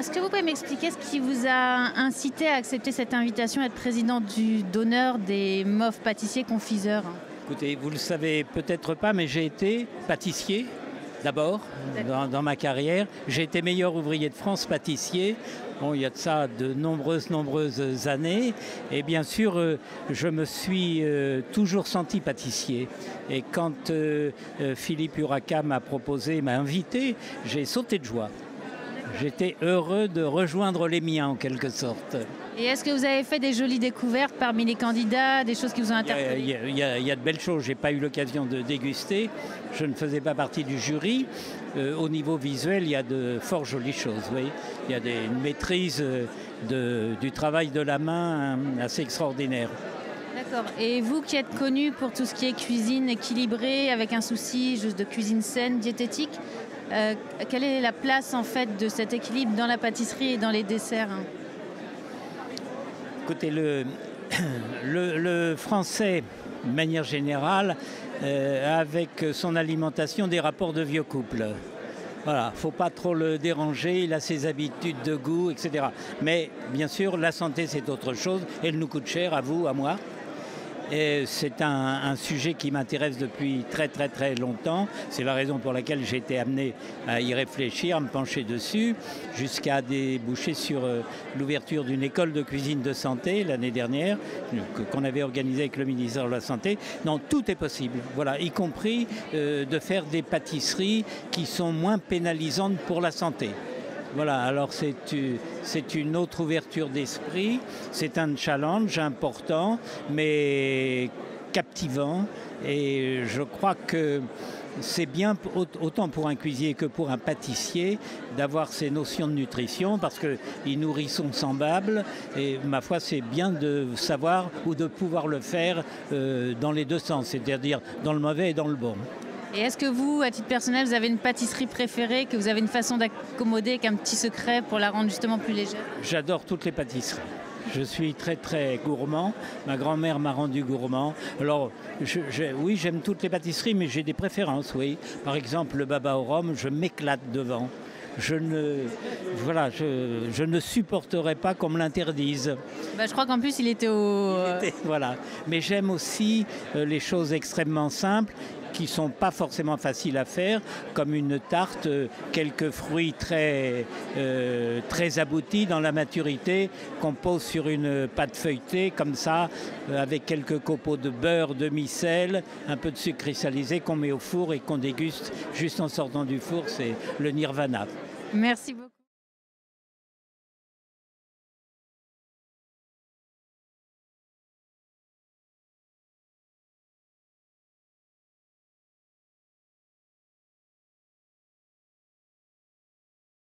est-ce que vous pouvez m'expliquer ce qui vous a incité à accepter cette invitation à être président d'honneur des MOF pâtissiers confiseurs? Écoutez, vous le savez peut-être pas, mais j'ai été pâtissier d'abord dans ma carrière. J'ai été meilleur ouvrier de France pâtissier. Bon, il y a de ça de nombreuses années. Et bien sûr, je me suis toujours senti pâtissier. Et quand Philippe Urraca m'a invité, j'ai sauté de joie. J'étais heureux de rejoindre les miens en quelque sorte. Et est-ce que vous avez fait des jolies découvertes parmi les candidats, des choses qui vous ont interpellé? Il y a de belles choses, je n'ai pas eu l'occasion de déguster, je ne faisais pas partie du jury. Au niveau visuel, il y a de fort jolies choses, oui. Il y a une maîtrise du travail de la main assez extraordinaire. D'accord. Et vous qui êtes connu pour tout ce qui est cuisine équilibrée, avec un souci juste de cuisine saine, diététique, quelle est la place en fait de cet équilibre dans la pâtisserie et dans les desserts? Écoutez, le français, de manière générale, avec son alimentation, des rapports de vieux couple. Voilà, faut pas trop le déranger, il a ses habitudes de goût, etc. Mais bien sûr, la santé, c'est autre chose. Elle nous coûte cher, à vous, à moi. Et c'est un sujet qui m'intéresse depuis très longtemps. C'est la raison pour laquelle j'ai été amené à y réfléchir, à me pencher dessus, jusqu'à déboucher sur l'ouverture d'une école de cuisine de santé l'année dernière, qu'on avait organisée avec le ministère de la Santé. Non, tout est possible, voilà, y compris de faire des pâtisseries qui sont moins pénalisantes pour la santé. Voilà, alors c'est une autre ouverture d'esprit, c'est un challenge important, mais captivant. Et je crois que c'est bien, autant pour un cuisinier que pour un pâtissier, d'avoir ces notions de nutrition, parce qu'ils nourrissent son semblable. Et ma foi, c'est bien de savoir ou de pouvoir le faire dans les deux sens, c'est-à-dire dans le mauvais et dans le bon. Et est-ce que vous, à titre personnel, vous avez une pâtisserie préférée, que vous avez une façon d'accommoder avec un petit secret pour la rendre justement plus légère? J'adore toutes les pâtisseries. Je suis très gourmand. Ma grand-mère m'a rendu gourmand. Alors, oui, j'aime toutes les pâtisseries, mais j'ai des préférences, oui. Par exemple, le baba au rhum, je m'éclate devant. Je ne supporterais pas qu'on me l'interdise. Je crois qu'en plus, il était voilà. Mais j'aime aussi les choses extrêmement simples, qui ne sont pas forcément faciles à faire, comme une tarte, quelques fruits très aboutis dans la maturité, qu'on pose sur une pâte feuilletée, comme ça, avec quelques copeaux de beurre, demi-sel, un peu de sucre cristallisé qu'on met au four et qu'on déguste juste en sortant du four. C'est le nirvana. Merci beaucoup.